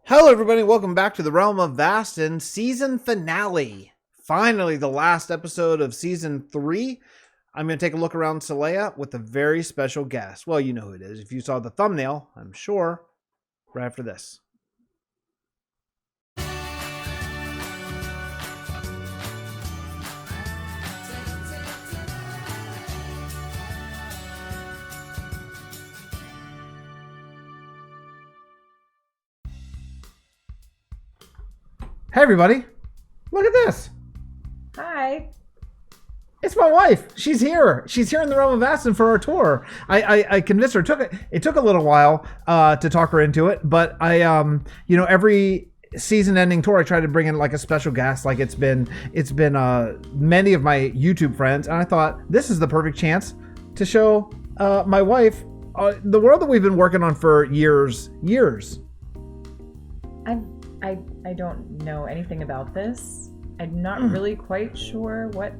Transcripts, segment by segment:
Hello everybody, welcome back to the Realm of Vasten season finale. Finally, the last episode of season 3. I'm going to take a look around Celea with a very special guest. Well, you know who it is. If you saw the thumbnail, I'm sure, right after this. Hey everybody, look at this. Hi. It's my wife. She's here. She's here in the Realm of Vasten for our tour. I convinced her. It took a little while to talk her into it, but every season-ending tour I try to bring in like a special guest. Like it's been many of my YouTube friends, and I thought this is the perfect chance to show my wife the world that we've been working on for years. I don't know anything about this. I'm not really quite sure what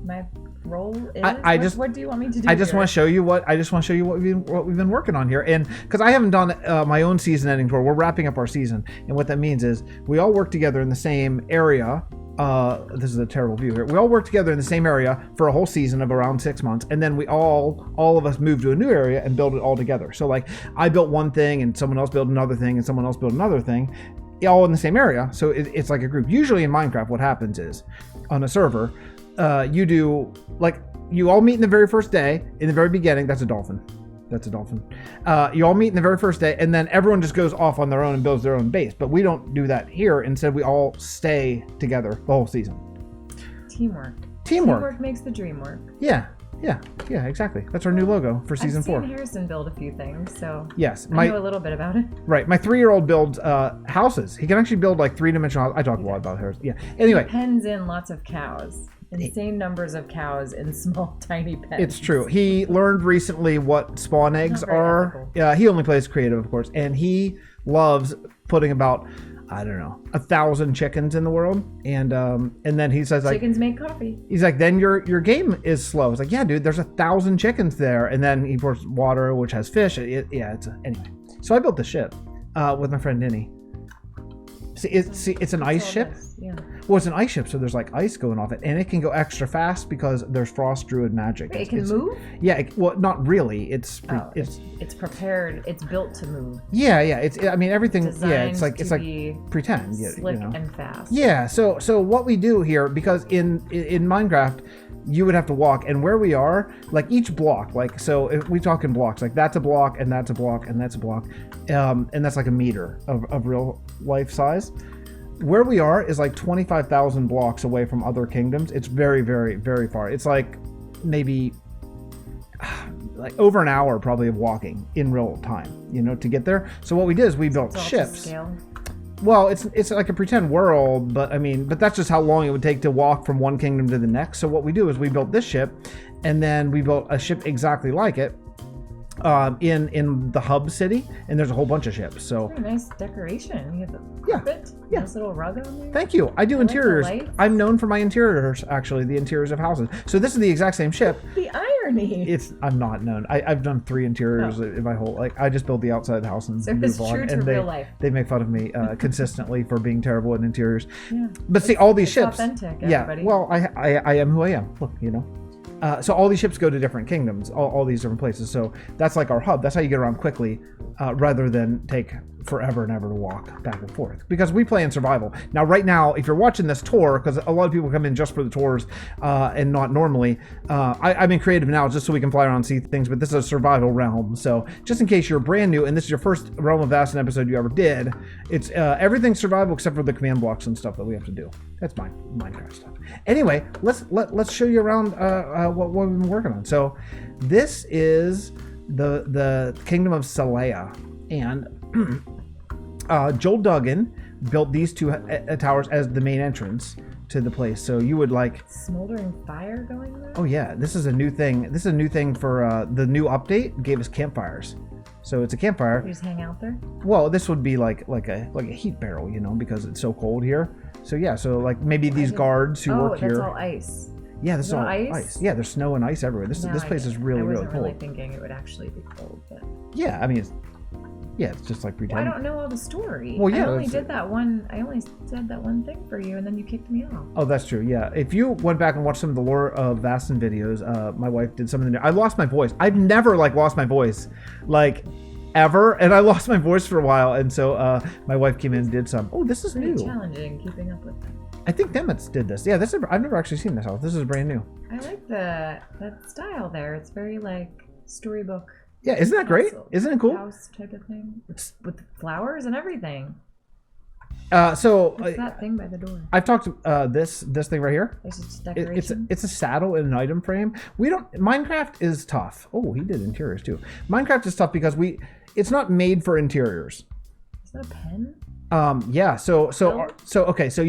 my role is. What do you want me to do? I just want to show you what we've been working on here, and because I haven't done my own season-ending tour, we're wrapping up our season, and what that means is we all work together in the same area. This is a terrible view here. We all work together in the same area for a whole season of around 6 months, and then we all of us move to a new area and build it all together. So like I built one thing, and someone else built another thing, and someone else built another thing, all in the same area. So it's like a group. Usually in Minecraft, what happens is on a server, you all meet in the very first day, in the very beginning. That's a dolphin. You all meet in the very first day, and then everyone just goes off on their own and builds their own base. But we don't do that here. Instead, we all stay together the whole season. Teamwork makes the dream work. Yeah, exactly. That's our new logo for season 4. I've seen Harrison build a few things, so yes, I know a little bit about it. Right, my 3-year-old builds houses. He can actually build like 3-dimensional houses. I talk a lot about Harrison. Yeah. Anyway, he pens in lots of cows. Insane numbers of cows in small, tiny pens. It's true. He learned recently what spawn eggs are. Ethical. Yeah, he only plays creative, of course, and he loves putting about 1,000 chickens in the world, and then he says like chickens make coffee. He's like, then your game is slow. It's like, yeah, dude, there's 1,000 chickens there, and then he pours water, which has fish. Anyway. So I built the ship with my friend Ninny. It's an ice ship. Yeah. Well, it's an ice ship, so there's like ice going off it, and it can go extra fast because there's frost druid magic. It can move? Yeah, well, not really. It's prepared. It's built to move. Yeah. Everything. Designed it's like pretend. Slick and fast. Yeah. So what we do here, because in Minecraft, you would have to walk, and where we are, like each block, like so if we talk in blocks, like that's a block, and that's a block, and that's a block, and that's like a meter of real life size. Where we are is like 25,000 blocks away from other kingdoms. It's very, very, very far. It's like maybe like over an hour probably of walking in real time, to get there. So what we did is we built ships. Well, it's like a pretend world, but that's just how long it would take to walk from one kingdom to the next. So what we do is we built this ship, and then we built a ship exactly like it in the hub city, and there's a whole bunch of ships. So very nice decoration. You have the carpet, nice little rug on there. Thank you. I do interiors. I'm known for my interiors, actually, the interiors of houses. So this is the exact same ship. The irony. I'm not known. I've done 3 interiors in my whole I just build the outside of the house and move on. True to real life. They make fun of me consistently for being terrible at interiors. Yeah. But see, all these ships. Authentic, everybody. Yeah. Well, I am who I am. Look, so all these ships go to different kingdoms, all these different places. So that's like our hub. That's how you get around quickly, rather than take forever and ever to walk back and forth. Because we play in survival. Now, right now, if you're watching this tour, because a lot of people come in just for the tours and not normally, I'm in creative now just so we can fly around and see things, but this is a survival realm. So just in case you're brand new and this is your first Realm of Vasten episode you ever did, it's everything's survival except for the command blocks and stuff that we have to do. That's Minecraft stuff. Anyway, let's show you around what we've been working on. So this is the kingdom of Celea, and Joel Duggan built these 2 towers as the main entrance to the place. So you would like smoldering fire going there. Oh yeah, this is a new thing. This is a new thing for the new update. Gave us campfires. So it's a campfire. You just hang out there. Well, this would be like a heat barrel, because it's so cold here. So yeah, so like maybe these guards who work here. Oh, that's all ice. Yeah, this is all ice. Yeah, there's snow and ice everywhere. This place is really, really cold. I wasn't really thinking it would actually be cold, but yeah, Yeah, it's just like pretend. Well, I don't know all the story. Well, yeah, I only said that one thing for you, and then you kicked me off. Oh, that's true. Yeah, if you went back and watched some of the Lore of Vasten videos, my wife did some of the. I lost my voice. I've never lost my voice, ever, and I lost my voice for a while, and so my wife came in and did some. Oh, this is new. Challenging keeping up with them. I think Demetz did this. Yeah, I've never actually seen this house. This is brand new. I like that style there. It's very storybook. Yeah, isn't that great? Isn't it cool? House type of thing. It's with flowers and everything. So what's that thing by the door? I've talked this thing right here. It's just decoration. It's a saddle and an item frame. Minecraft is tough. Oh, he did interiors too. Minecraft is tough because it's not made for interiors. Is that a pen? Yeah. So okay. So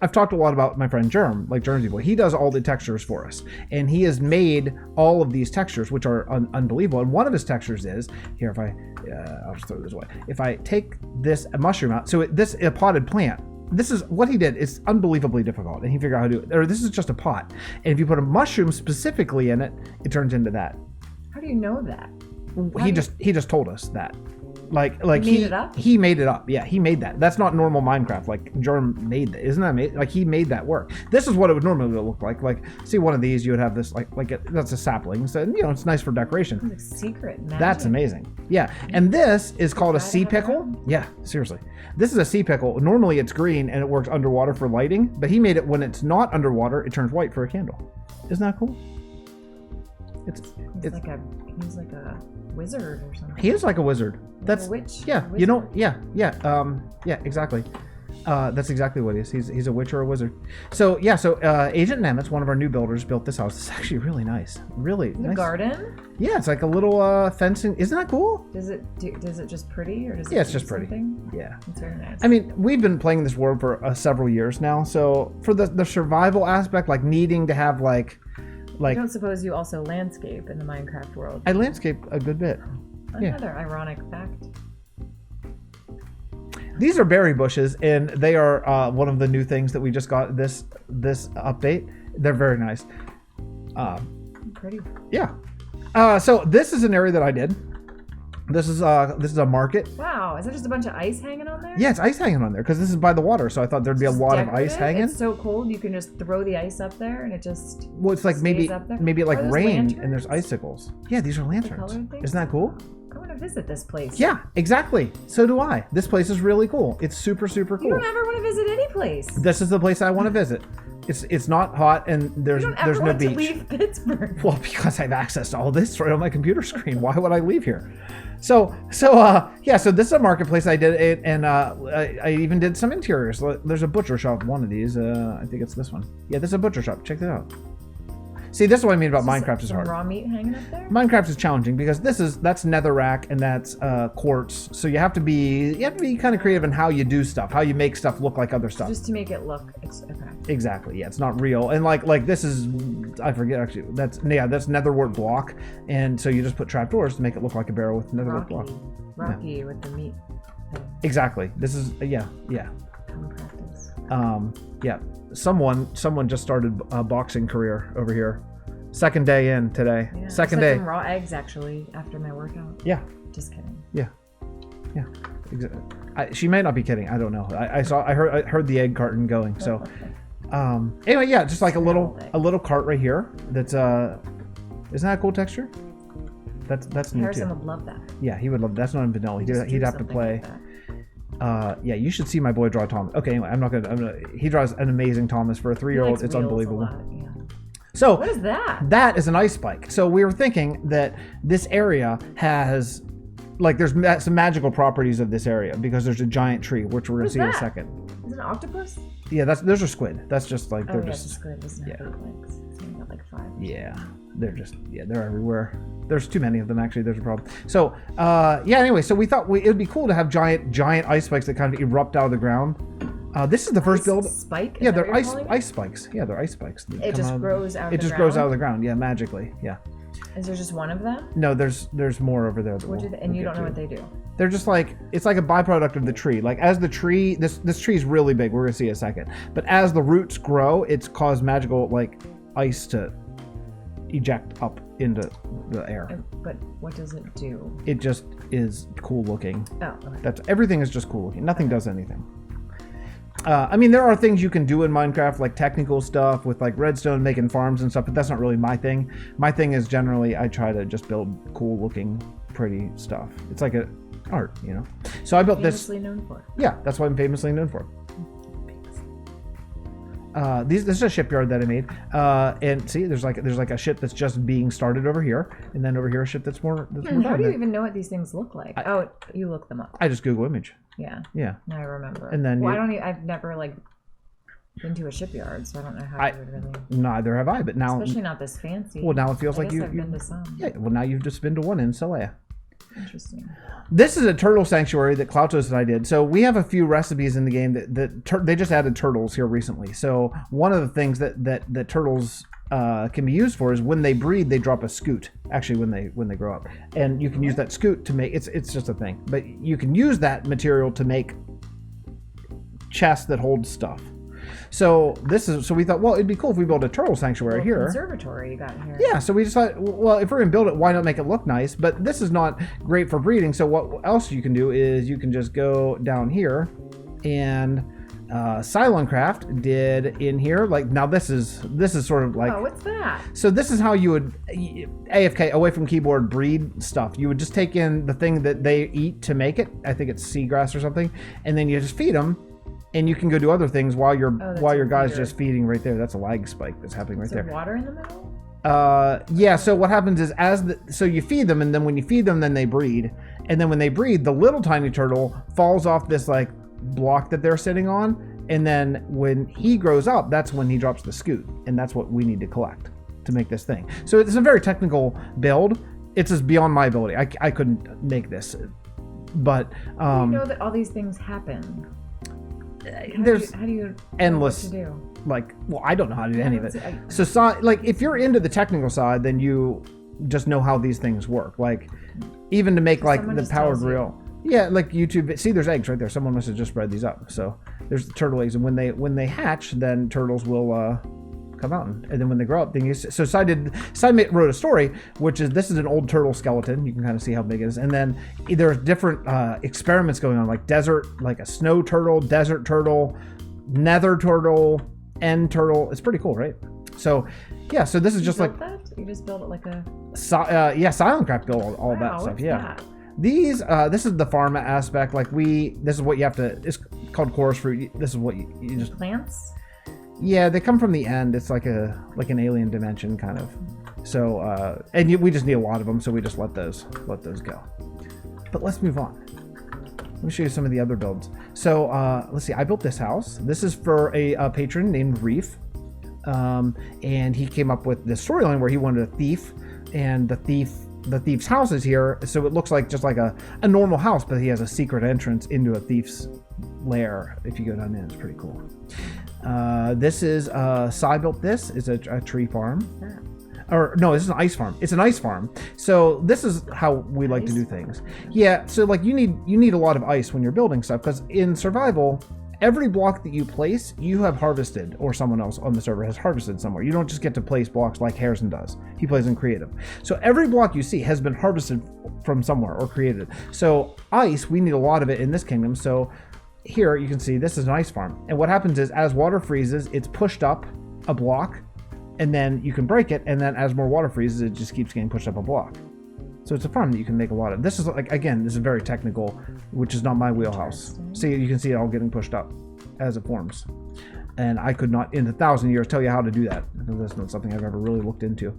I've talked a lot about my friend Germ, Germ's boy. He does all the textures for us, and he has made all of these textures, which are unbelievable. And one of his textures is here. If I'll just throw this away. If I take a mushroom out, so a potted plant. This is what he did. It's unbelievably difficult, and he figured out how to do it. Or this is just a pot, and if you put a mushroom specifically in it, it turns into that. How do you know that? He just told us that. He made it up? He made it up. Yeah, he made that. That's not normal Minecraft. Germ made that. Isn't that amazing? He made that work. This is what it would normally look like. See, one of these, you would have this that's a sapling. So it's nice for decoration. It's secret magic. That's amazing. Yeah, and this is called a sea pickle. Yeah, seriously. This is a sea pickle. Normally it's green and it works underwater for lighting, but he made it when it's not underwater, it turns white for a candle. Isn't that cool? He's like a wizard or something. He is like a wizard. That's a witch. Yeah, yeah, exactly. That's exactly what he is. He's a witch or a wizard. So Agent Nemetz, one of our new builders, built this house. It's actually really nice. Really nice. Garden? Yeah, it's like a little fencing. Isn't that cool? Does it just pretty or does it? Yeah, it's just pretty. Something? Yeah, it's very nice. I mean, we've been playing this world for several years now. So for the survival aspect, needing to have I don't suppose you also landscape in the Minecraft world. I landscape a good bit. Another ironic fact. These are berry bushes, and they are one of the new things that we just got this update. They're very nice. Pretty. Yeah. So this is an area that I did. This is a market. Wow, is there just a bunch of ice hanging on there? Yeah, it's ice hanging on there because this is by the water, so I thought there'd be a lot of ice hanging. It's so cold you can just throw the ice up there and it just it's maybe it rained lanterns? And there's icicles. Yeah, these are lanterns. Isn't that cool? I want to visit this place. Yeah, exactly. So do I. This place is really cool. It's super, super cool. You don't ever want to visit any place. This is the place I want to visit. It's not hot and there's no beach. You don't ever want to leave Pittsburgh. Well, because I have access to all this right on my computer screen. Why would I leave here? So this is a marketplace. I did it, and I even did some interiors. There's a butcher shop. One of these, I think it's this one. Yeah, this is a butcher shop. Check that out. See, this is what I mean about Minecraft is hard. Raw meat hanging up there? Minecraft is challenging because that's netherrack and that's quartz. So you have to be kind of creative in how you do stuff, how you make stuff look like other stuff. Just to make it look okay. Exactly. Yeah, it's not real. And like this is, I forget actually. That's netherwort block, and so you just put trapdoors to make it look like a barrel with netherwort block. Rocky with the meat thing. Exactly. This is yeah. Practice. Yeah. Someone just started a boxing career over here. Second day in today. Yeah, Second I day. some raw eggs actually after my workout. Yeah. Just kidding. Yeah. Exactly. She may not be kidding. I don't know. I heard the egg carton going. So, anyway, yeah, just like a little cart right here. That's isn't that a cool texture? That's new Harrison too. would love that. Yeah, he would love. That's not in vanilla. He'd have to play. Yeah, you should see my boy draw Thomas. Okay, anyway, he draws an amazing Thomas for a 3-year-old. It's unbelievable. Yeah. So what is that? That is an ice spike. So we were thinking that this area has, there's some magical properties of this area because there's a giant tree, which we're gonna see in a second. Is it an octopus? Yeah, those are squid. That's just they're just squid. Doesn't have 8 legs. It's only got 5. Yeah, they're everywhere. There's too many of them actually. There's a problem. So anyway, so we thought it would be cool to have giant ice spikes that kind of erupt out of the ground. This is the first build. Spike? Yeah, they're ice spikes. Yeah, they're ice spikes. It just grows out of the ground? It just grows out of the ground, yeah, magically, yeah. Is there just one of them? No, there's more over there. And you don't know what they do? They're just it's like a byproduct of the tree. As the tree, this tree is really big. We're going to see in a second. But as the roots grow, it's caused magical, ice to eject up into the air. But what does it do? It just is cool looking. Oh, okay. Everything is just cool looking. Nothing does anything. I mean, there are things you can do in Minecraft, like technical stuff with like redstone, making farms and stuff, but that's not really my thing. My thing is generally I try to just build cool looking, pretty stuff. It's like a art, you know. So I built this. Famously known for. Yeah, that's what I'm famously known for. This is a shipyard that I made, and see, there's like a ship that's just being started over here, and then over here a ship that's more. How do you even know what these things look like? You look them up. I just Google image. Yeah. Yeah. Now I remember. And then I've never like been to a shipyard, so I don't know how you would really. Neither have I, but now. Especially not this fancy. Well, now it feels like I've been to some. Yeah. Well, now you've just been to one in Celea. Interesting. This is a turtle sanctuary that Klautos and I did. So we have a few recipes in the game that they just added turtles here recently. So one of the things that turtles can be used for is when they breed, they drop a scoot. Actually, when they grow up, and you can use that scoot to make it's just a thing. But you can use that material to make chests that hold stuff. So we thought, well, it'd be cool if we built a turtle sanctuary here. Conservatory you got here. Yeah, so we just thought, well, if we're gonna build it, why not make it look nice? But this is not great for breeding. So what else you can do is you can just go down here, and Psiloncraft did in here. Like now, this is sort of like. Oh, what's that? So this is how you would AFK away from keyboard breed stuff. You would just take in the thing that they eat to make it. I think it's seagrass or something, and then you just feed them. And you can go do other things while your guy's just feeding right there. That's a lag spike that's happening right there. Water in the middle? Yeah. So what happens is so you feed them, and then when you feed them, then they breed, and then when they breed, the little tiny turtle falls off this like block that they're sitting on, and then when he grows up, that's when he drops the scoot, and that's what we need to collect to make this thing. So it's a very technical build. It's just beyond my ability. I couldn't make this, but you know that all these things happen. How do you endless know what to do? Like, well, I don't know how to do any of it. So like if you're into the technical side, then you just know how these things work. Like even to make like the powered reel. Yeah, like YouTube. See, there's eggs right there. Someone must have just bred these up. So there's the turtle eggs, and when they hatch, then turtles will come out, and then when they grow up, then so Sai wrote a story, which is this is an old turtle skeleton. You can kind of see how big it is, and then there's different experiments going on, like like a snow turtle, desert turtle, nether turtle, end turtle. It's pretty cool, right? So yeah, so this is just like that? You just built it like a Psiloncraft built all that stuff. Yeah. That? This is the farm aspect. Like this is what you have to. It's called chorus fruit. This is what you just plants. Yeah, they come from the end. It's like an alien dimension kind of. So we just need a lot of them, so we just let those go. But let's move on. Let me show you some of the other builds. So let's see. I built this house. This is for a patron named Reef, and he came up with this storyline where he wanted a thief, and the thief's house is here, so it looks like just like a normal house, but he has a secret entrance into a thief's lair. If you go down there, it's pretty cool. This is Sai built. This is a tree farm, or no, this is an ice farm. It's an ice farm. So this is how we like to do things. Yeah. So like you need a lot of ice when you're building stuff, because in survival, every block that you place, you have harvested, or someone else on the server has harvested somewhere. You don't just get to place blocks like Harrison does. He plays in creative. So every block you see has been harvested from somewhere or created. So ice, we need a lot of it in this kingdom. So here you can see this is an ice farm. And what happens is as water freezes, it's pushed up a block, and then you can break it. And then as more water freezes, it just keeps getting pushed up a block. So it's a farm that you can make a lot of. This is like, again, this is very technical, which is not my wheelhouse. See, you can see it all getting pushed up as it forms. And I could not in 1,000 years tell you how to do that, because that's not something I've ever really looked into.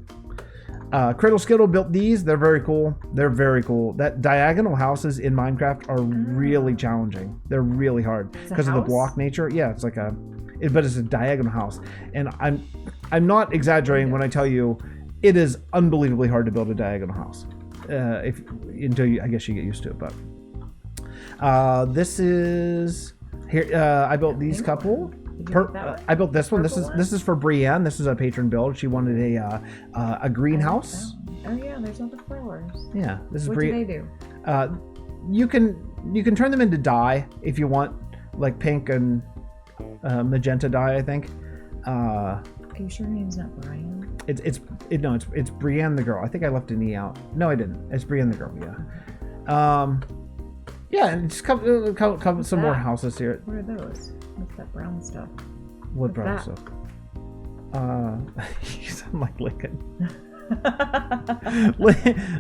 Criddle Skittle built these. They're very cool. They're very cool. That diagonal houses in Minecraft are really challenging. They're really hard because of the block nature. Yeah, it's like but it's a diagonal house. And I'm not exaggerating when I tell you it is unbelievably hard to build a diagonal house. Until I guess you get used to it. But this is here. I built these couple. I built this one. This is for Brienne. This is a patron build. She wanted a greenhouse. Oh yeah, there's all the flowers. Yeah, this is What do they do? You can turn them into dye if you want, like pink and magenta dye, I think. Are you sure your name's not Brian? It's Brienne the girl. I think I left an E out. No, I didn't. It's Brienne the girl. Yeah. Yeah, and just come some more houses here. What are those? What's that brown stuff? What brown stuff? You sound like Lincoln.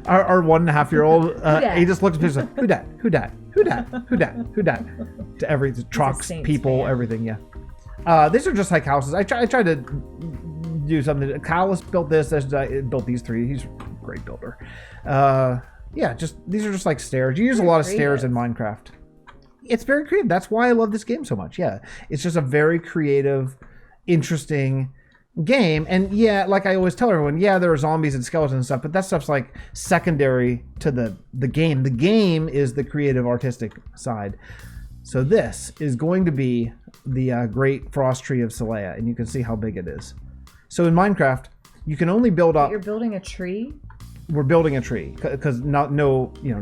our 1.5-year-old, he just looks at me and says, who dat? Who dat? Who dat? Who dat? Who dat? To every trucks, people, fan. Everything. Yeah. These are just like houses. I tried to do something. Callus built this. Built these 3. He's a great builder. Yeah, these are just like stairs. You use a lot of stairs in Minecraft. It's very creative. That's why I love this game so much. Yeah, it's just a very creative, interesting game. And yeah, like I always tell everyone, yeah, there are zombies and skeletons and stuff, but that stuff's like secondary to the game. The game is the creative, artistic side. So this is going to be the Great Frost Tree of Selea, and you can see how big it is. So in Minecraft, you can only build up. You're building a tree? We're building a tree because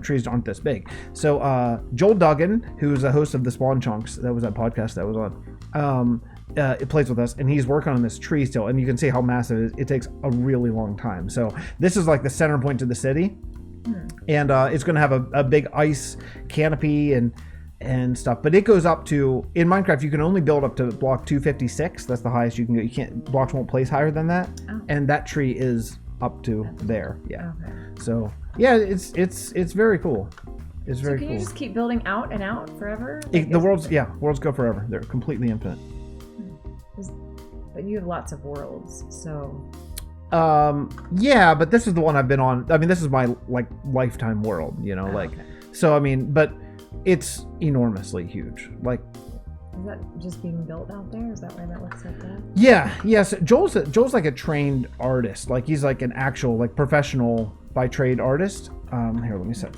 trees aren't this big. So Joel Duggan, who's a host of the Spawn Chunks, that was that podcast that was on, it plays with us, and he's working on this tree still, and you can see how massive it is. It takes a really long time. So this is like the center point to the city, and it's going to have a big ice canopy and stuff. But it goes up to, in Minecraft, you can only build up to block 256. That's the highest you can go. You can't, blocks won't place higher than that, and that tree is up to there. Yeah. Okay. So yeah, it's very cool. It's very cool. So can you just keep building out and out forever? Worlds go forever. They're completely infinite. But you have lots of worlds, so. Yeah, but this is the one I've been on. I mean, this is my like lifetime world. Okay. So I mean, but it's enormously huge. Like. Is that just being built out there? Is that why that looks like that? Yeah, yes. Joel's like a trained artist. Like he's like an actual like professional by trade artist. Here, let me set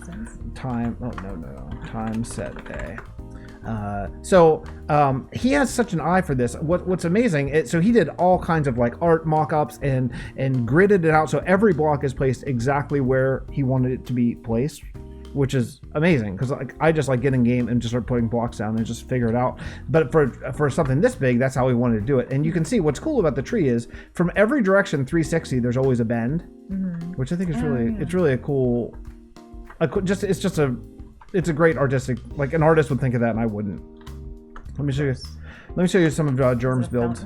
time. Oh no. Time set day. So he has such an eye for this. What's amazing? So he did all kinds of like art mock-ups and gridded it out so every block is placed exactly where he wanted it to be placed, which is amazing because like I just like get in game and just start putting blocks down and just figure it out. But for something this big, that's how we wanted to do it. And you can see what's cool about the tree is from every direction 360 there's always a bend, which I think is it's really a cool. It's a great artistic, like an artist would think of that and I wouldn't. Let me show you some of Germ's builds.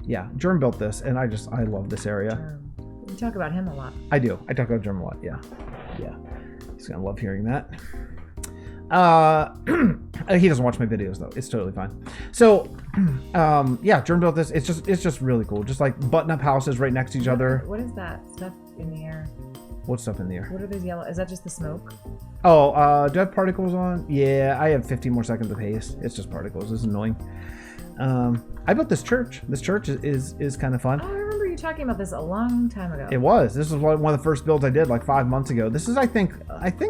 Yeah, Germ built this and I love this area. You talk about him a lot. I do. I talk about Germ a lot. Yeah. He's gonna love hearing that. He doesn't watch my videos though. It's totally fine. So, yeah, Germ built this. It's just really cool. Just like button up houses right next to each other. What is that stuff in the air? What stuff in the air? What are those yellow? Is that just the smoke? Oh, do I have particles on? Yeah, I have 15 more seconds of haste. It's just particles. It's annoying. I built this church. This church is kind of fun. Oh, I remember you talking about this a long time ago. It was. This was one of the first builds I did like 5 months ago. This is, I think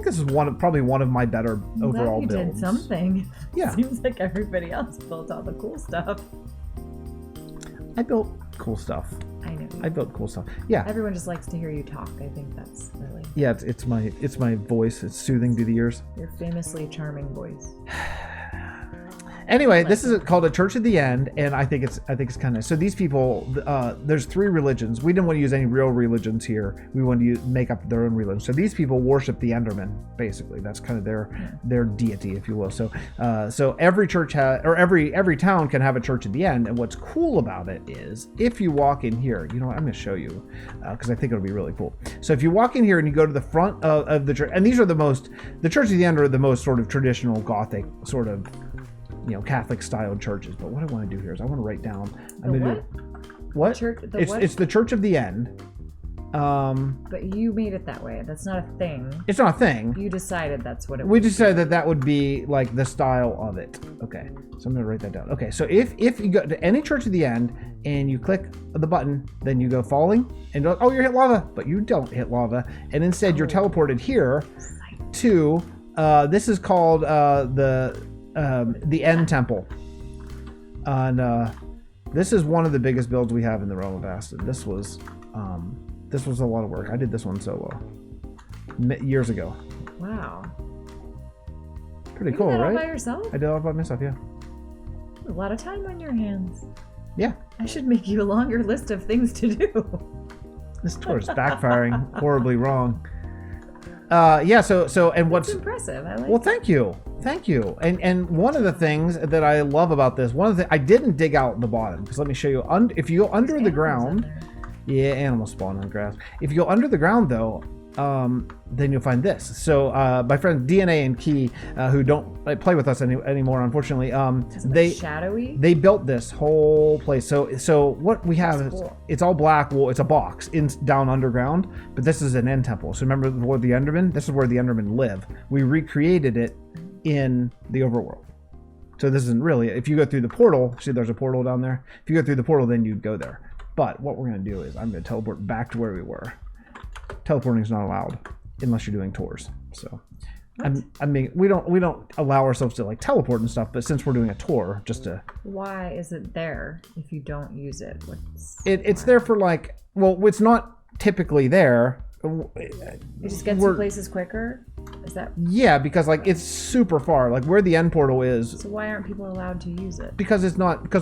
this is probably one of my better overall builds. You did something. Yeah. Seems like everybody else built all the cool stuff. I built cool stuff. I know. I built cool stuff. Yeah. Everyone just likes to hear you talk. I think that's really. Yeah, it's my voice. It's soothing to the ears. Your famously charming voice. Anyway, this is called A Church at the End, and I think it's kind of so. These people, there's 3 religions. We didn't want to use any real religions here. We wanted to make up their own religion. So these people worship the Enderman, basically. That's kind of their deity, if you will. So every church every town can have a church at the end. And what's cool about it is if you walk in here, I'm going to show you because I think it'll be really cool. So if you walk in here and you go to the front of the church, and these are the churches at the end are the most sort of traditional Gothic sort of. Catholic styled churches. But what I want to do here is I want to write down. What? It's the Church of the End. But you made it that way. That's not a thing. It's not a thing. You decided that's what it was. We decided that would be like the style of it. Okay. So I'm going to write that down. Okay. So if you go to any church at the end and you click the button, then you go falling and you're hit lava, but you don't hit lava. And instead you're teleported here to, this is called the End Temple, and this is one of the biggest builds we have in the Realm of Vasten. This was a lot of work. I did this one solo years ago. Wow, pretty cool, right? All by yourself? I did it all by myself. Yeah, a lot of time on your hands. Yeah, I should make you a longer list of things to do. This tour is backfiring horribly wrong. Yeah, so and what's impressive. I like. Well, thank you. And one of the things that I love about this, I didn't dig out the bottom, because let me show you. If you go under the ground, yeah, animals spawn on grass. If you go under the ground though, then you'll find this. So my friends DNA and Key, who don't play with us anymore, unfortunately, they built this whole place. So what we have is it's all black. Well, it's a box down underground, but this is an end temple. So remember where the Endermen? This is where the Endermen live. We recreated it in the overworld. So this isn't really. If you go through the portal, see there's a portal down there. If you go through the portal, then you'd go there. But what we're going to do is I'm going to teleport back to where we were. Teleporting is not allowed unless you're doing tours. So, I mean, we don't allow ourselves to like teleport and stuff. But since we're doing a tour, just to why is it there if you don't use it? It's there for like, well, it's not typically there. It just gets to places quicker. Is that? Yeah, because like it's super far, like where the end portal is. So why aren't people allowed to use it? Because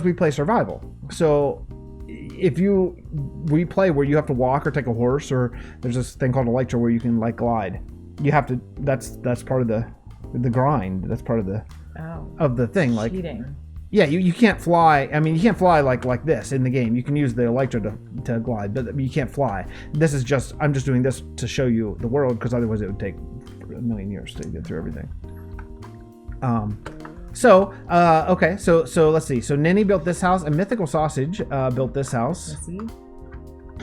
we play survival. So we play where you have to walk or take a horse, or there's this thing called Elytra where you can like glide. You have to. That's part of the grind. That's part of the thing. Like cheating. Yeah, you can't fly. I mean, you can't fly like this in the game. You can use the Elytra to glide, but you can't fly. This is just, I'm just doing this to show you the world, because otherwise it would take a million years to get through everything. Okay, so let's see. So Ninny built this house, and Mythical Sausage built this house. Let's see.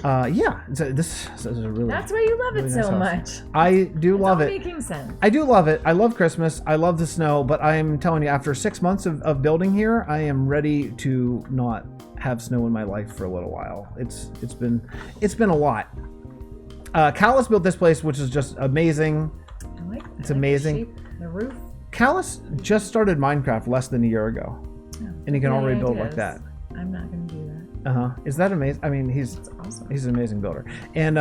Yeah, this is a really. That's why you love it so much. I do love it. It's all making sense. I do love it. I love Christmas. I love the snow. But I am telling you, after 6 months of building here, I am ready to not have snow in my life for a little while. It's been a lot. Callus built this place, which is just amazing. I like that. It's amazing. The shape, the roof. Callus just started Minecraft less than a year ago, and he can already build like that. I'm not gonna do that. Is that amazing? I mean, he's awesome. He's an amazing builder, and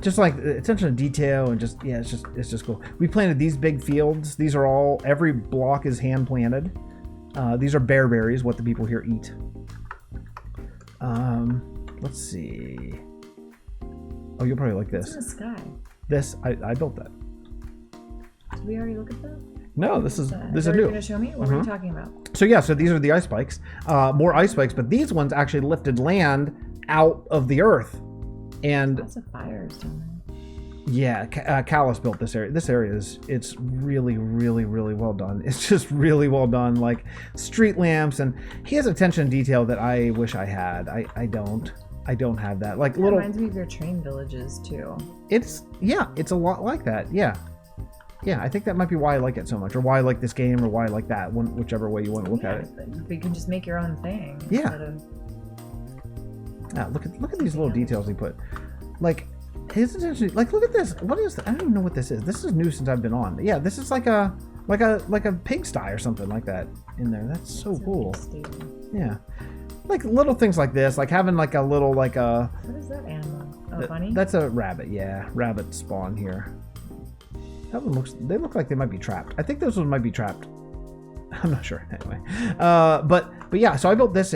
just like attention to detail, and just it's just cool. We planted these big fields. These are every block is hand planted. These are bearberries, what the people here eat. Let's see. Oh, you'll probably like this. What's in the sky? This I built that. Did we already look at that? No, this is new. Are you going to show me? What are you talking about? So yeah, so these are the ice spikes. More ice spikes, but these ones actually lifted land out of the earth. And lots of fires down there. Yeah, Callus built this area. This area it's really, really, really well done. It's just really well done. Like street lamps, and he has attention to detail that I wish I had. I don't have that. Like little. Reminds me of your train villages too. It's a lot like that. Yeah, I think that might be why I like it so much, or why I like this game, or why I like that one, whichever way you want to look at it. But you can just make your own thing. Yeah. Look at these little details he put. Like his attention. Like look at this. What is that? I don't even know what this is. This is new since I've been on. Yeah, this is like a pigsty or something like that in there. That's so cool. Yeah. Like little things like this, like having like a little like a. What is that animal? Oh, bunny. That's a rabbit. Yeah, rabbit spawn here. That one they look like they might be trapped. I think those ones might be trapped. I'm not sure. Anyway, but yeah. So I built this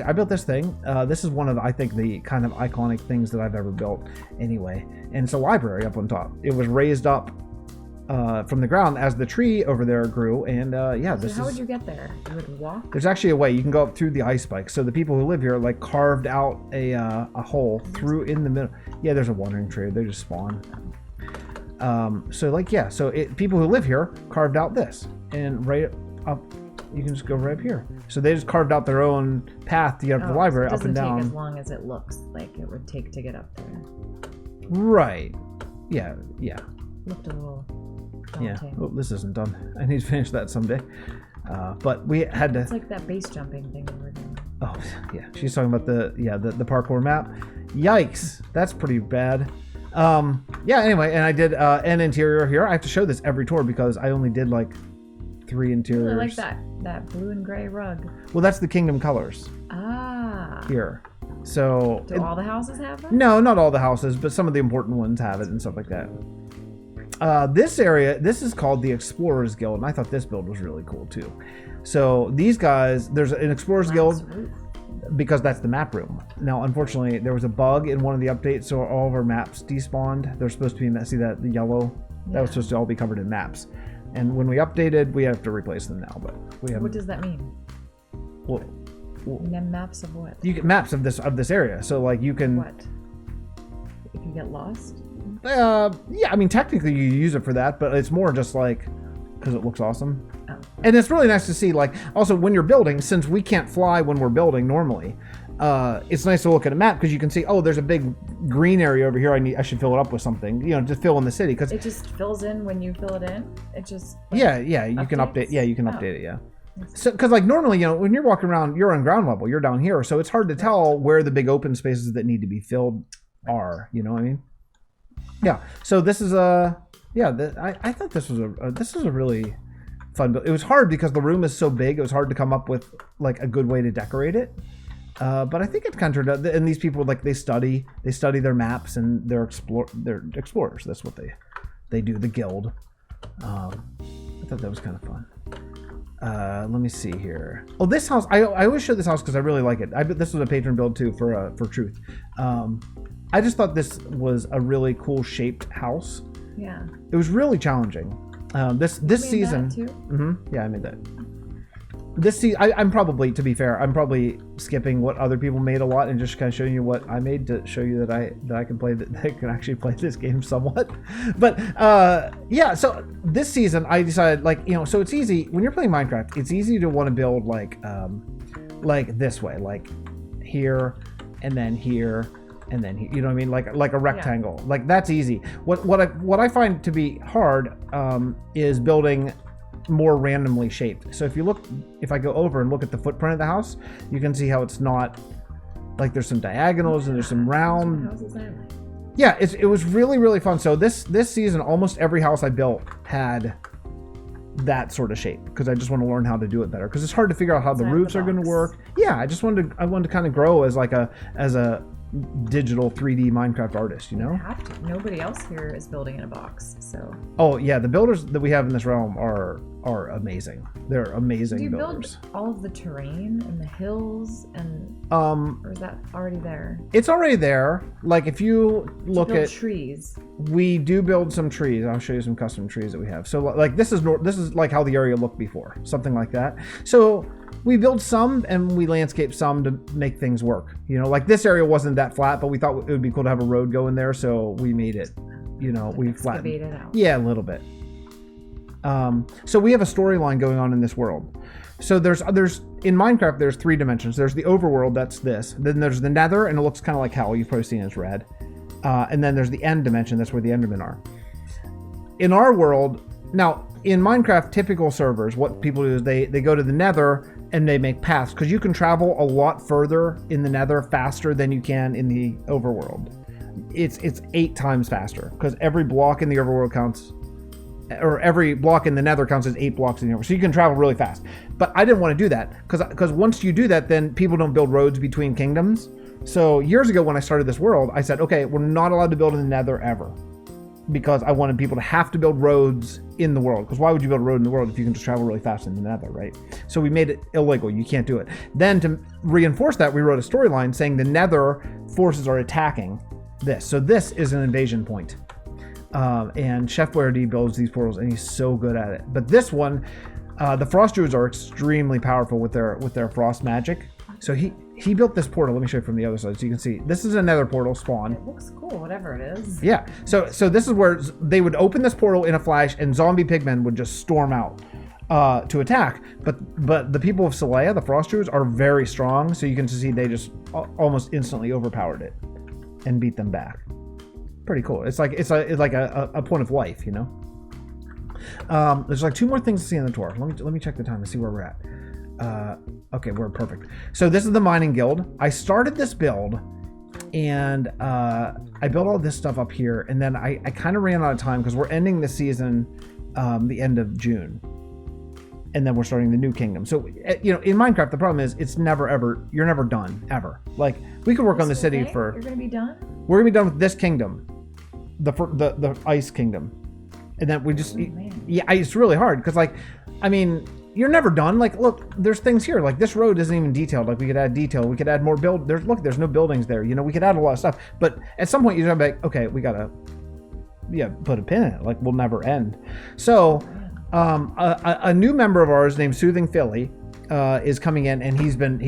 thing. This is one of I think the kind of iconic things that I've ever built. Anyway, and it's a library up on top. It was raised up from the ground as the tree over there grew, and So how would you get there? You would walk. There's actually a way you can go up through the ice spikes. So the people who live here like carved out a hole through in the middle. Yeah, there's a wandering tree. They just spawn. People who live here carved out this, and right up you can just go right up here. So they just carved out their own path to get up to the library, up and down. It doesn't take as long as it looks like it would take to get up there. Right. Yeah. Looked a little daunting. Yeah. Oh, this isn't done. I need to finish that someday. But we had to. It's like that base jumping thing we were doing. Oh yeah, she's talking about the parkour map. Yikes, that's pretty bad. Anyway, and I did an interior here. I have to show this every tour because I only did like 3 interiors. I like that blue and gray rug. Well, that's the Kingdom colors. Here. So do all the houses have that? No, not all the houses, but some of the important ones have it and stuff like that. This area, this is called the Explorers Guild, and I thought this build was really cool too. So these guys, there's an Explorers Guild. Roof. because that's the map room. Now, unfortunately, there was a bug in one of the updates, so all of our maps despawned. They're supposed to be, see that, the yellow? That was supposed to all be covered in maps. And when we updated, we have to replace them now, but we haven't. What does that mean? Well, maps of what? You get maps of this area, so like you can. What? If you get lost? Yeah, I mean technically you use it for that, but it's more just like because it looks awesome. Oh. And it's really nice to see, like, also when you're building, since we can't fly when we're building normally, it's nice to look at a map because you can see, oh, there's a big green area over here. I should fill it up with something, you know, just fill in the city because it just fills in when you fill it in. It just like, you can update. Yeah, you can update it. Yeah. So, because like normally, you know, when you're walking around, you're on ground level, you're down here, so it's hard to tell where the big open spaces that need to be filled are. You know what I mean? Yeah. So this is I thought this was a really fun build. It was hard because the room is so big. It was hard to come up with like a good way to decorate it. But I think it kind of turned out. And these people, like, they study their maps, and they're explorers. That's what they do. The guild. I thought that was kind of fun. Let me see here. Oh, this house. I always show this house because I really like it. This was a patron build too for Truth. I just thought this was a really cool shaped house. Yeah. It was really challenging. This season. That too? Mm-hmm, yeah, I made that. This season, I'm probably, to be fair, I'm probably skipping what other people made a lot and just kind of showing you what I made to show you that I can play that I can actually play this game somewhat. But yeah, so this season I decided, like, you know, so it's easy when you're playing Minecraft. It's easy to want to build like this way, like here and then here. And then you know what I mean, like a rectangle, like that's easy. What I find to be hard is building more randomly shaped. So if I go over and look at the footprint of the house, you can see how it's not like there's some diagonals and there's some round. Yeah, it was really, really fun. So this season, almost every house I built had that sort of shape because I just want to learn how to do it better because it's hard to figure out how the roofs are going to work. Yeah, I wanted to kind of grow as a digital 3D Minecraft artist, you know? You have to. Nobody else here is building in a box, so. Oh yeah, the builders that we have in this realm are amazing. They're amazing. Do you builders. Build all of the terrain and the hills and or is that already there? It's already there. Like if you look at trees. We do build some trees. I'll show you some custom trees that we have. So like this is like how the area looked before, something like that. So we build some and we landscape some to make things work. You know, like this area wasn't that flat, but we thought it would be cool to have a road go in there, so we made it. You know, we flattened it out. Yeah, a little bit. So we have a storyline going on in this world. So there's in Minecraft there's 3 dimensions. There's the overworld, that's this. Then there's the Nether, and it looks kind of like hell. You've probably seen it as red. And then there's the end dimension. That's where the Endermen are. In our world, now in Minecraft typical servers, what people do is they go to the Nether and they make paths because you can travel a lot further in the Nether faster than you can in the overworld. It's 8 times faster because every block in the overworld counts, or every block in the Nether counts as 8 blocks in the overworld. So you can travel really fast. But I didn't want to do that because once you do that, then people don't build roads between kingdoms. So years ago when I started this world, I said, okay, we're not allowed to build in the Nether ever. Because I wanted people to have to build roads in the world. Because why would you build a road in the world if you can just travel really fast in the Nether, right? So we made it illegal. You can't do it. Then to reinforce that, we wrote a storyline saying the Nether forces are attacking this. So this is an invasion point. And Chef WareD builds these portals, and he's so good at it. But this one, the Frost Druids are extremely powerful with their frost magic. So he built this portal. Let me show you from the other side so you can see. This is a Nether portal spawn. It looks cool, whatever it is. Yeah. So this is where they would open this portal in a flash, and zombie pigmen would just storm out to attack. But the people of Solea, the Frost Druids, are very strong. So you can see they just almost instantly overpowered it and beat them back. Pretty cool. It's like a point of life, you know. There's like 2 more things to see in the tour. Let me check the time and see where we're at. Okay, we're perfect. So this is the mining guild. I started this build and I built all this stuff up here, and then I kind of ran out of time because we're ending the season the end of June, and then we're starting the new kingdom. So you know, in Minecraft the problem is you're never done ever. Like we could work on the city for. You're gonna be done. We're gonna be done with this kingdom, the ice kingdom, and then we just yeah, it's really hard because like I mean. you're never done. Like, look, there's things here. Like, this road isn't even detailed. Like, we could add detail. We could add more there's no buildings there. You know, we could add a lot of stuff. But at some point, you're gonna be like, okay, we gotta, put a pin in it. Like, we'll never end. So, a new member of ours named Soothing Philly is coming in, and he's been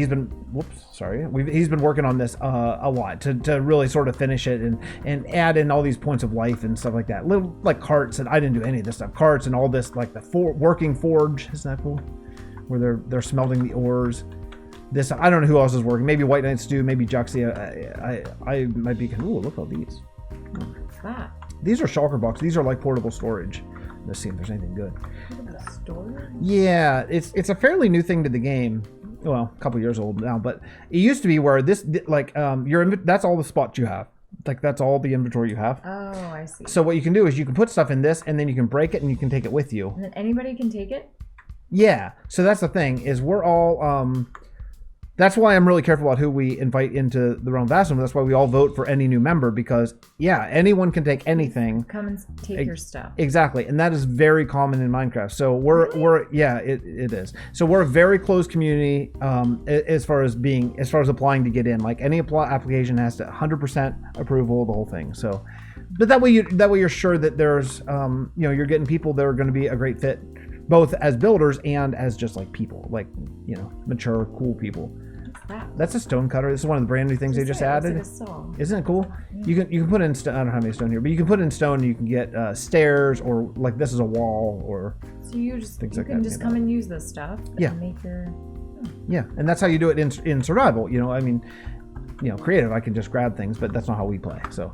working on this a lot to really sort of finish it and add in all these points of life and stuff like that. Little like carts, and I didn't do any of this stuff. Carts and all this, like the working forge. Isn't that cool? Where they're smelting the ores. This, I don't know who else is working. Maybe White Knight Stew, maybe Juxie. I might be. Ooh, look at all these. What's that? These are shulker boxes. These are like portable storage. Let's see if there's anything good. Storage? Yeah, it's a fairly new thing to the game. Well, a couple years old now, but it used to be where this, like, that's all the spots you have. Like, that's all the inventory you have. Oh, I see. So what you can do is you can put stuff in this, and then you can break it, and you can take it with you. And then anybody can take it? Yeah. So that's the thing, is we're all, that's why I'm really careful about who we invite into the Realm of Vasten. That's why we all vote for any new member, because, yeah, anyone can take anything. Come and take your stuff. Exactly. And that is very common in Minecraft. So it is. So we're a very close community as far as applying to get in. Like, any application has to 100% approval, the whole thing. So, but that way you're sure that there's, you're getting people that are going to be a great fit, both as builders and as just like people, like, mature, cool people. That's a stone cutter. This is one of the brand new things they just added. Isn't it cool? Yeah. You can put in stone. I don't have any stone here, but you can put in stone and you can get stairs, or like this is a wall, or so you can just come and use this stuff. Yeah. And make your. Yeah, and that's how you do it in survival. I mean, creative. I can just grab things, but that's not how we play. So,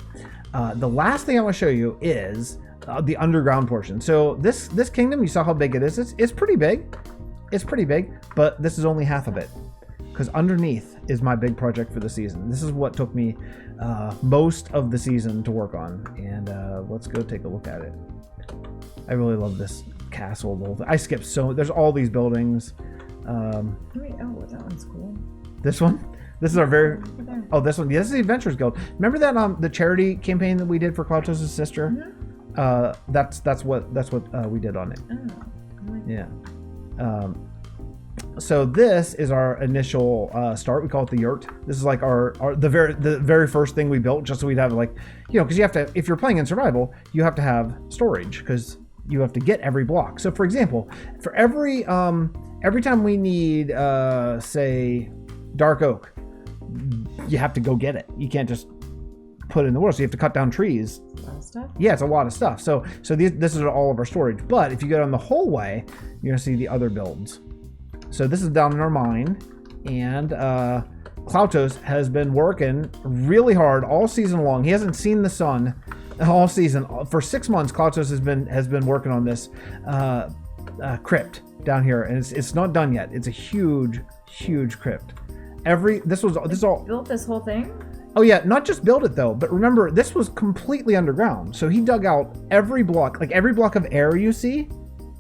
the last thing I want to show you is the underground portion. So this kingdom, you saw how big it is. It's pretty big. It's pretty big, but this is only half of it. Because underneath is my big project for the season. This is what took me most of the season to work on. And let's go take a look at it. I really love this castle. I skipped there's all these buildings. That one's cool. This one? This is our very... Oh, this one. Yeah, this is the Adventurers Guild. Remember that the charity campaign that we did for Cloutos' sister? Mm-hmm. That's what we did on it. Oh, yeah. So this is our initial start. We call it the yurt. This is like the very first thing we built, just so we'd have, like, because you have to, if you're playing in survival, you have to have storage, because you have to get every block. So for example, for every time we need say dark oak, you have to go get it. You can't just put it in the world. So you have to cut down trees. A lot of stuff. Yeah, it's a lot of stuff. So this is all of our storage. But if you go down the whole way, you're gonna see the other builds. So this is down in our mine, and Cloutos has been working really hard all season long. He hasn't seen the sun all season. For 6 months, Cloutos has been working on this crypt down here, and it's not done yet. It's a huge crypt. This all built this whole thing. Oh yeah, not just build it though, but remember, this was completely underground. So he dug out every block, like every block of air you see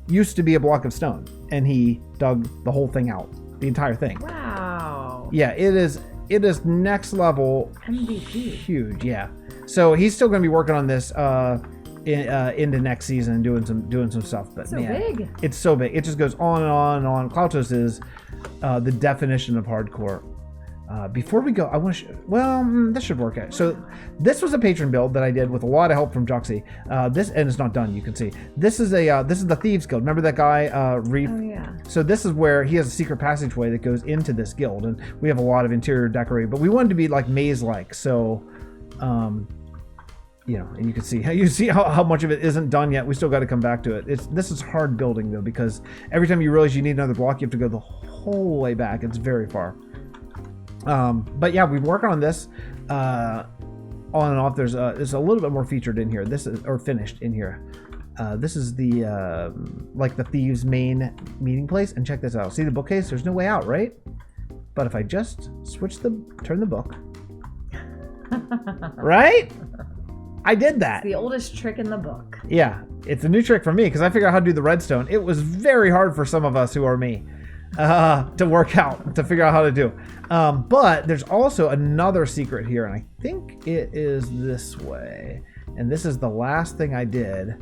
used to be a block of stone, and he dug the whole thing out, the entire thing. Wow. Yeah, it is next level. MVP. Huge, yeah. So he's still going to be working on this into next season and doing some stuff. But so big. It's so big. It just goes on and on and on. Cloutos is the definition of hardcore. Before we go, I want to this should work out. So this was a patron build that I did with a lot of help from Juxie. And it's not done, you can see. This is the Thieves Guild. Remember that guy, Reef? Oh yeah. So this is where he has a secret passageway that goes into this guild, and we have a lot of interior decorating, but we wanted to be like maze-like. So, and you can see how much of it isn't done yet. We still got to come back to it. This is hard building though, because every time you realize you need another block, you have to go the whole way back. It's very far. But yeah, we've been working on this on and off. There's a little bit more featured in here. This is, or finished in here. This is the like the thieves' main meeting place. And check this out. See the bookcase? There's no way out, right? But if I just turn the book, right? I did that. It's the oldest trick in the book. Yeah, it's a new trick for me because I figured out how to do the redstone. It was very hard for some of us who are me. To work out, to figure out how to do. But there's also another secret here, and I think it is this way. And this is the last thing I did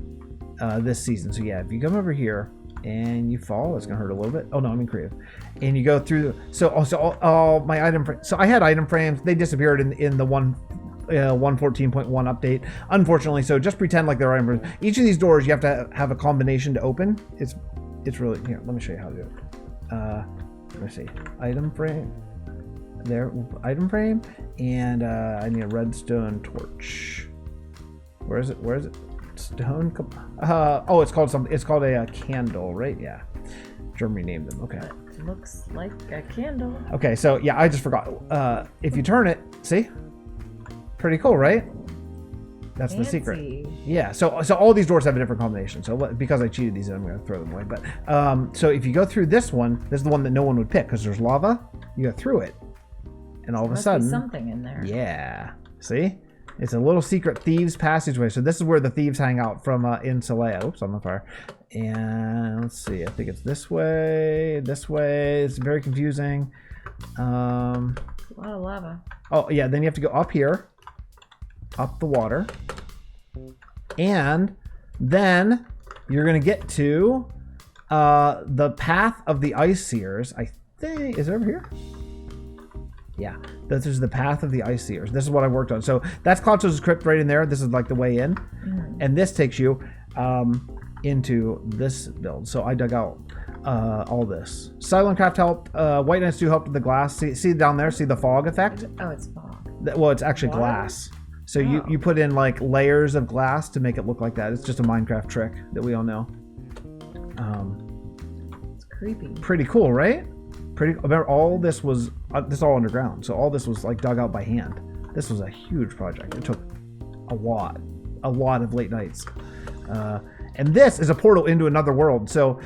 this season. So yeah, if you come over here, and you fall. It's gonna hurt a little bit. Oh no, I'm in creative. And you go through. So also all my item. So I had item frames. They disappeared in the 114.1 update, unfortunately. So just pretend like they're item frames. Each of these doors you have to have a combination to open. It's really here. Let me show you how to do it. Let me see. Item frame. There, item frame, and I need a redstone torch. Where is it? Where is it? Stone. Oh, it's called something. It's called a candle, right? Yeah. Jeremy named them. Okay. It looks like a candle. Okay, so yeah, I just forgot. If you turn it, see, pretty cool, right? That's the secret. Yeah. So all these doors have a different combination. So because I cheated these, I'm gonna throw them away. But so if you go through this one, this is the one that no one would pick because there's lava. You go through it. And all of a sudden, something in there. Yeah. See? It's a little secret thieves passageway. So this is where the thieves hang out from in Solea. Oops, I'm on fire. And let's see. I think it's this way. This way. It's very confusing. A lot of lava. Oh, yeah. Then you have to go up here. Up the water. And then you're going to get to the path of the ice seers. I think. Is it over here? Yeah, this is the path of the ice seers. This is what I worked on. So that's Cloud's crypt right in there. This is like the way in. And this takes you into this build. So I dug out all this. Psiloncraft helped. White Knights 2 helped with the glass. See down there? See the fog effect? Oh, it's fog. Well, it's actually glass. So you put in like layers of glass to make it look like that. It's just a Minecraft trick that we all know. It's creepy. Pretty cool, right? Remember, all this was all underground, so all this was like dug out by hand. This was a huge project. It took a lot of late nights. And this is a portal into another world. So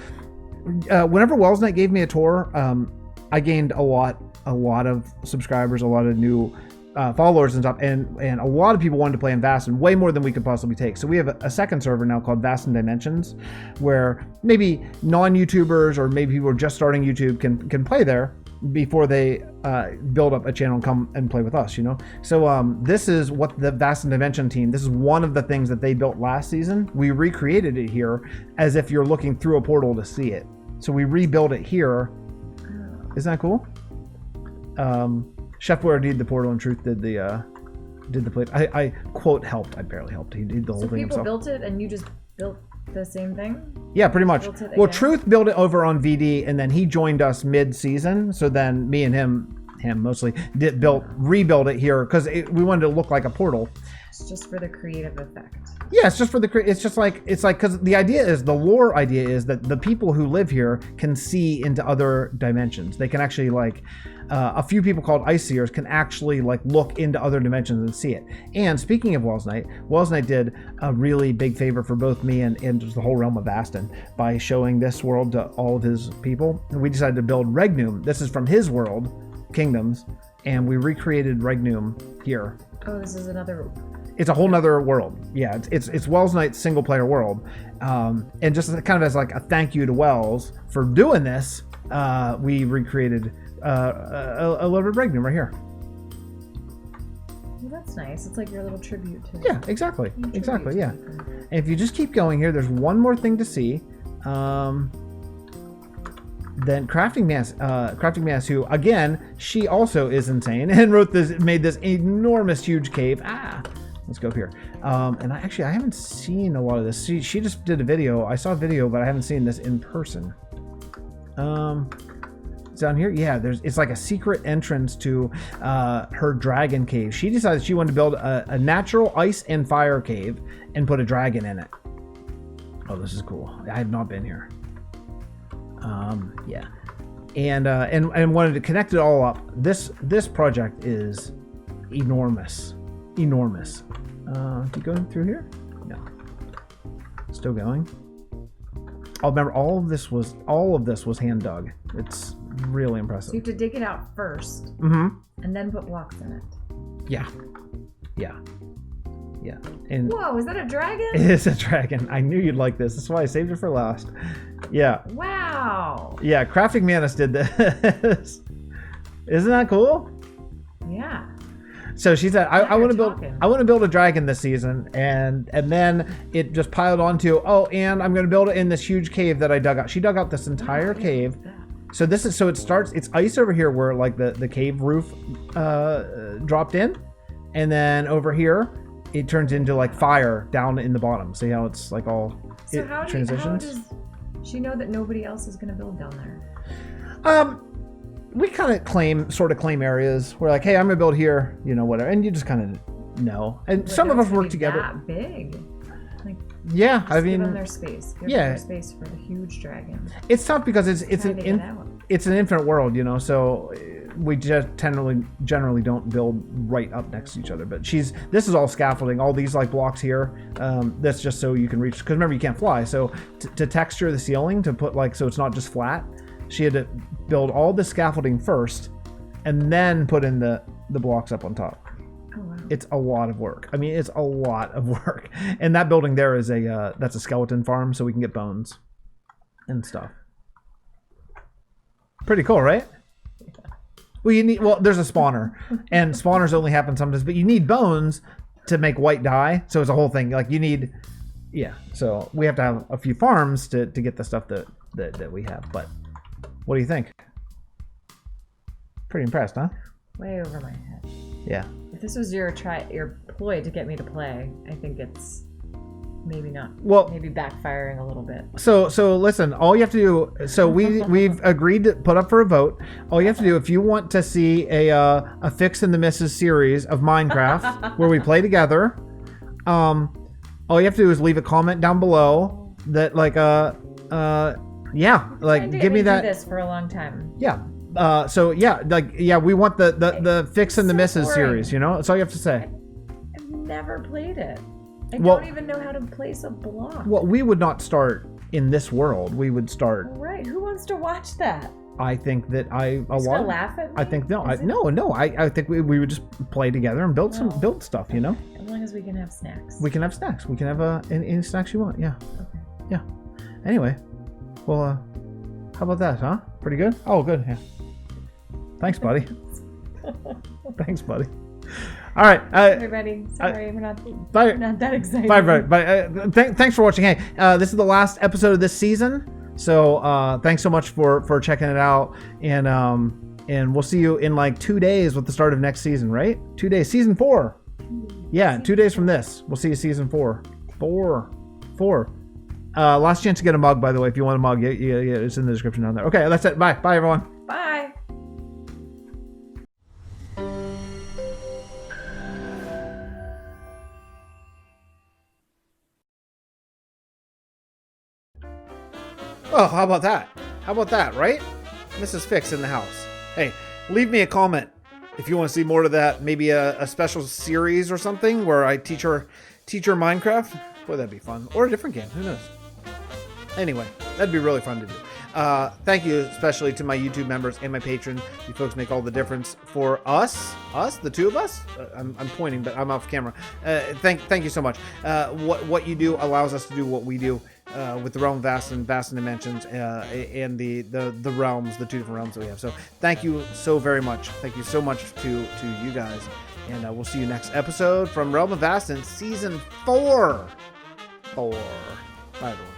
whenever Wells Knight gave me a tour, I gained a lot of subscribers, a lot of new followers and stuff, and a lot of people wanted to play in Vasten, way more than we could possibly take. So we have a second server now called Vasten Dimensions, where maybe non-YouTubers or maybe people who are just starting YouTube can play there before they build up a channel and come and play with us, you know? So this is what the Vasten Dimension team, this is one of the things that they built last season. We recreated it here as if you're looking through a portal to see it. So we rebuilt it here. Isn't that cool? Chef Boyer did the portal, and Truth did the plate. I quote helped. I barely helped. He did the whole thing himself. So people built it, and you just built the same thing? Yeah, pretty much. Well, Truth built it over on VD, and then he joined us mid-season. So then me and him mostly rebuilt it here because we wanted to look like a portal. It's just for the creative effect. Yeah, it's just for it's like because the lore idea is that the people who live here can see into other dimensions. They can actually a few people called Ice Seers can actually look into other dimensions and see it. And speaking of Wells Knight did a really big favor for both me and just the whole realm of Vasten by showing this world to all of his people. And we decided to build Regnum. This is from his world, Kingdoms, and we recreated Regnum here. Oh, this is another. It's a whole nother world. Yeah, it's Wells Knight's single player world. And just kind of as a thank you to Wells for doing this, we recreated a little bit of Regnum right here. Well, that's nice. It's like your little tribute to. Yeah, exactly. Exactly, yeah. And if you just keep going here, there's one more thing to see. Then Crafting Mass, who again, she also is insane and made this enormous, huge cave. Let's go up here. And I haven't seen a lot of this. She just did a video. I saw a video, but I haven't seen this in person. Down here, yeah, it's like a secret entrance to her dragon cave. She decided she wanted to build a natural ice and fire cave and put a dragon in it. Oh, this is cool. I have not been here. Yeah, and wanted to connect it all up. This project is enormous. Keep going through here? No. Still going. Oh, remember, all of this was hand dug. It's really impressive. So you have to dig it out first, and then put blocks in it. Yeah. And whoa, is that a dragon? It is a dragon. I knew you'd like this. That's why I saved it for last. Yeah. Wow. Yeah, Crafting Manus did this. Isn't that cool? Yeah. So she said, I want to talking. build a dragon this season, and then it just piled onto, and I'm going to build it in this huge cave that I dug out. She dug out this entire cave. So it's ice over here where like the cave roof dropped in, and then over here it turns into like fire down in the bottom. See how it's like all transitions? How does she know that nobody else is going to build down there? We kind of claim areas. We're like, hey, I'm gonna build here, whatever, and you just kind of know. And But some of us work be together. That big. Like, Yeah, just I mean, give them their space. Give them their space for the huge dragon. it's tough because it's an infinite world, So we just generally don't build right up next to each other. But this is all scaffolding. All these like blocks here. That's just so you can reach. Because remember, you can't fly. So to texture the ceiling to put so it's not just flat. She had to build all the scaffolding first, and then put in the blocks up on top. Oh, wow. It's a lot of work. I mean, it's a lot of work. And that building there is that's a skeleton farm, so we can get bones and stuff. Pretty cool, right? Yeah. Well, there's a spawner, and spawners only happen sometimes, but you need bones to make white dye. So it's a whole thing. Like you need, So we have to have a few farms to get the stuff that we have. But what do you think? Pretty impressed, huh? Way over my head. Yeah. If this was your ploy to get me to play, I think it's maybe not. Well, maybe backfiring a little bit. So listen, all you have to do. So we've agreed to put up for a vote. All you have to do, if you want to see a Fix and the Misses series of Minecraft where we play together, all you have to do is leave a comment down below that give me that. Do this for a long time. Yeah. We want the Fix and the Misses series. That's all you have to say. I've never played it. I don't even know how to place a block. Well, we would not start in this world. We would start. Right. Who wants to watch that? I think that laugh at me? I think no. I think we would just play together and build stuff. As long as we can have snacks. We can have snacks. We can have any snacks you want. Yeah. Okay. Yeah. Anyway, well, how about that, huh? Pretty good. Oh, good. Yeah. Thanks, buddy. Thanks, buddy. All right. Everybody, sorry, we're not that excited. Bye, everybody. Thanks for watching. Hey, this is the last episode of this season. So thanks so much for checking it out. And we'll see you in like 2 days with the start of next season, right? 2 days. Season 4. Yeah, 2 days from this. We'll see you season 4. 4. Last chance to get a mug, by the way. If you want a mug, it's in the description down there. Okay, that's it. Bye. Bye, everyone. Bye. Oh, how about that? How about that, right? Mrs. Fix in the house. Hey, leave me a comment if you want to see more of that. Maybe a special series or something where I teach her Minecraft. Boy, that'd be fun. Or a different game. Who knows? Anyway, that'd be really fun to do. Thank you especially to my YouTube members and my patron. You folks make all the difference for us, the two of us. I'm pointing, but I'm off camera. Thank you so much. What you do allows us to do what we do with the Realm of Vasten Dimensions, and the realms, the 2 different realms that we have. So thank you so very much. Thank you so much to you guys, and we'll see you next episode from Realm of Vasten Season 4. Bye, everyone.